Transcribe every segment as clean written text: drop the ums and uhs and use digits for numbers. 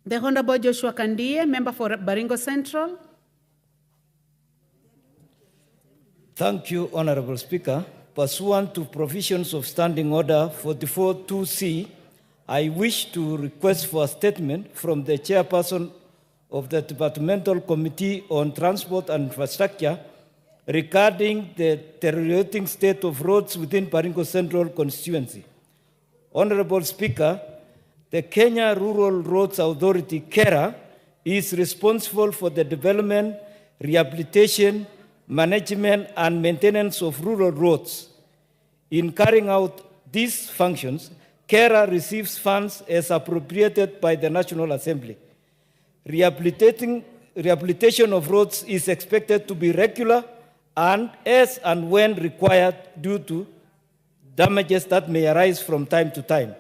The Honorable Joshua Kandie, member for Baringo Central. Thank you, Honorable Speaker. Pursuant to provisions of Standing Order 44-2C, I wish to request for a statement from the chairperson of the Departmental Committee on Transport and Infrastructure regarding the deteriorating state of roads within Baringo Central constituency. Honorable Speaker, the Kenya Rural Roads Authority, KERA, is responsible for the development, rehabilitation, management, and maintenance of rural roads. In carrying out these functions, KERA receives funds as appropriated by the National Assembly. Rehabilitation of roads is expected to be regular and as and when required due to damages that may arise from time to time.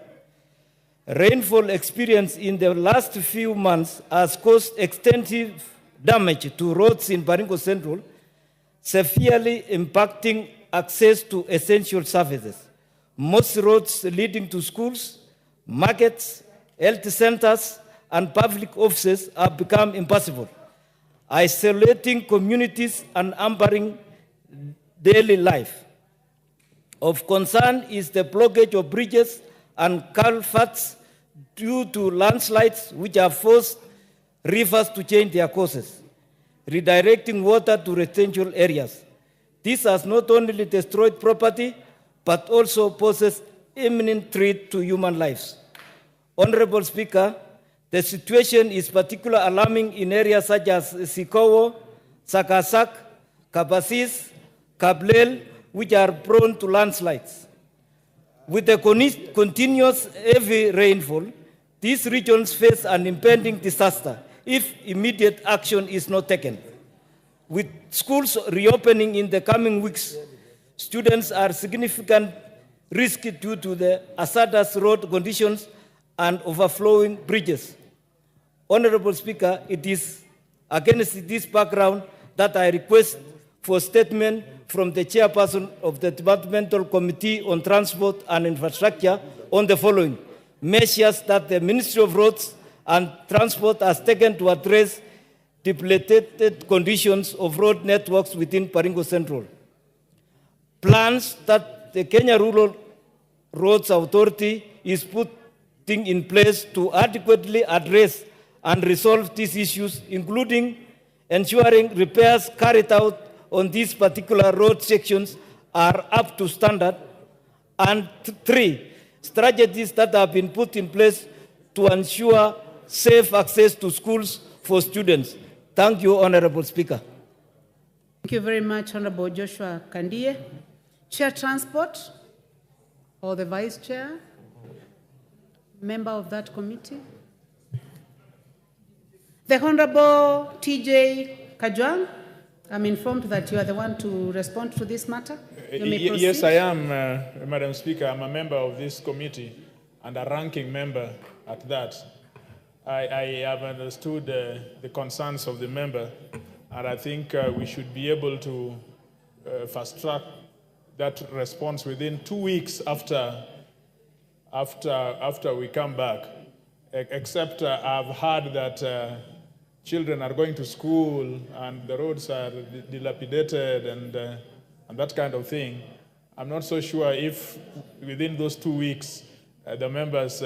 Rainfall experience in the last few months has caused extensive damage to roads in Baringo Central, severely impacting access to essential services. Most roads leading to schools, markets, health centers, and public offices have become impassable, isolating communities and hampering daily life. Of concern is the blockage of bridges and culverts due to landslides which have forced rivers to change their courses, redirecting water to residential areas. This has not only destroyed property, but also poses imminent threat to human lives. Honorable Speaker, the situation is particularly alarming in areas such as Sikowo, Sakasak, Kabasis, Kablel, which are prone to landslides. With the continuous heavy rainfall, these regions face an impending disaster if immediate action is not taken. With schools reopening in the coming weeks, students are significant risk due to the hazardous road conditions and overflowing bridges. Honorable Speaker, it is against this background that I request for a statement from the chairperson of the Departmental Committee on Transport and Infrastructure on the following measures that the Ministry of Roads and Transport has taken to address depleted conditions of road networks within Baringo Central. Plans that the Kenya Rural Roads Authority is putting in place to adequately address and resolve these issues, including ensuring repairs carried out on these particular road sections are up to standard, and 3, strategies that have been put in place to ensure safe access to schools for students. Thank you, Honorable Speaker. Thank you very much, Honorable Joshua Kandie. Chair Transport, or the Vice Chair, member of that committee. The Honorable TJ Kajwang, I'm informed that you are the one to respond to this matter. Yes, I am, Madam Speaker. I'm a member of this committee and a ranking member at that. I have understood the concerns of the member, and I think we should be able to fast track that response within 2 weeks after we come back. Except I've heard that children are going to school and the roads are dilapidated and that kind of thing. I'm not so sure if within those 2 weeks the members'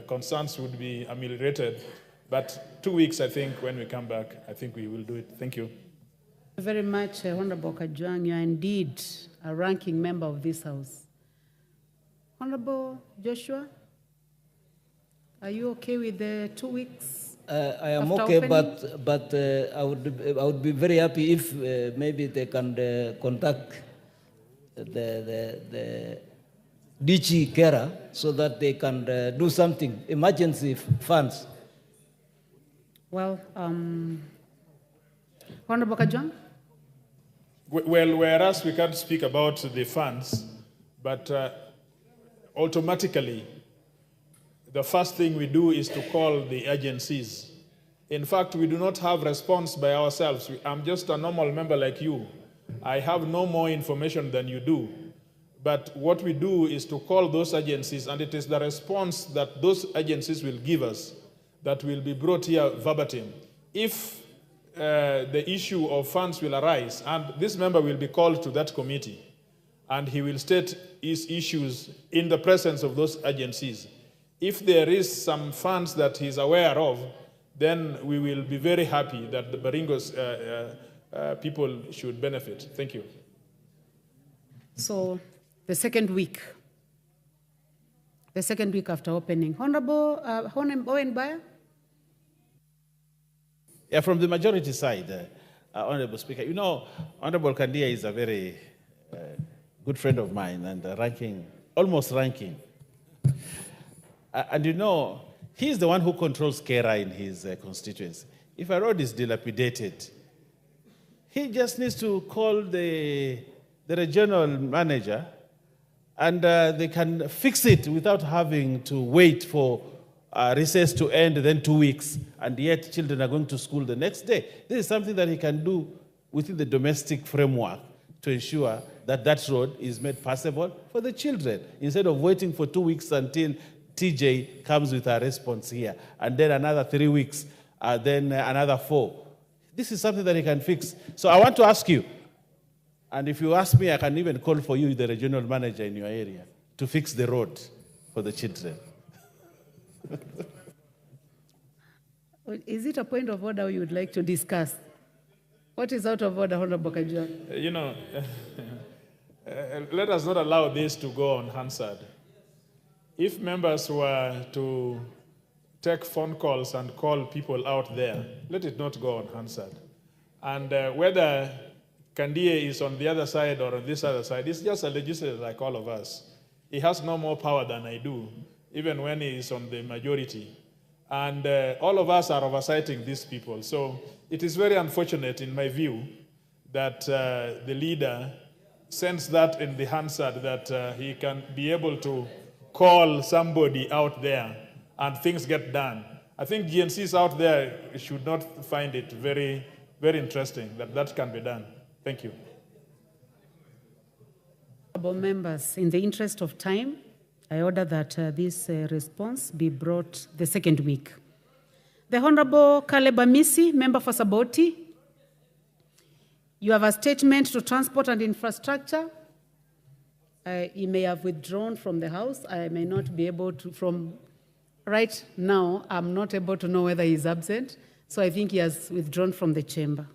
concerns would be ameliorated. But 2 weeks, I think, when we come back, I think we will do it. Thank you. Thank you very much, Honorable Kajwang. You are indeed a ranking member of this House. Honorable Joshua, are you okay with the 2 weeks? I am okay, but I would be very happy if maybe they can contact the DG KERA so that they can do something, emergency funds. Well, Honorable Kajwang? Well, whereas we can't speak about the funds, but automatically, the first thing we do is to call the agencies. In fact, we do not have response by ourselves. I'm just a normal member like you. I have no more information than you do. But what we do is to call those agencies, and it is the response that those agencies will give us that will be brought here verbatim. If the issue of funds will arise, and this member will be called to that committee, and he will state his issues in the presence of those agencies. If there is some funds that he's aware of, then we will be very happy that the Baringo's people should benefit. Thank you. So the second week after opening. Honorable Owen Bayer? Yeah, from the majority side, Honorable Speaker, you know, Honorable Kandie is a very good friend of mine and almost ranking. And you know, he's the one who controls KERA in his constituency. If a road is dilapidated, he just needs to call the regional manager and they can fix it without having to wait for recess to end, then 2 weeks, and yet children are going to school the next day. This is something that he can do within the domestic framework to ensure that that road is made passable for the children, instead of waiting for 2 weeks until TJ comes with a response here, and then another 3 weeks, then another 4. This is something that he can fix. So I want to ask you, and if you ask me, I can even call for you, the regional manager in your area, to fix the road for the children. Is it a point of order you would like to discuss? What is out of order, Honorable Kajwang? You know, let us not allow this to go unanswered. If members were to take phone calls and call people out there, let it not go unanswered. And whether Kandie is on the other side or on this other side, he's just a legislator like all of us. He has no more power than I do, even when he is on the majority. And all of us are oversighting these people. So it is very unfortunate, in my view, that the leader sends that in the Hansard, that he can be able to call somebody out there and things get done. I think GNCs out there should not find it very, very interesting that that can be done. Thank you. Members, in the interest of time, I order that this response be brought the second week. The Honorable Caleb Amisi, member for Saboti. You have a statement to transport and infrastructure. He may have withdrawn from the House. I may not be able to, from right now, I'm not able to know whether he's absent. So I think he has withdrawn from the chamber.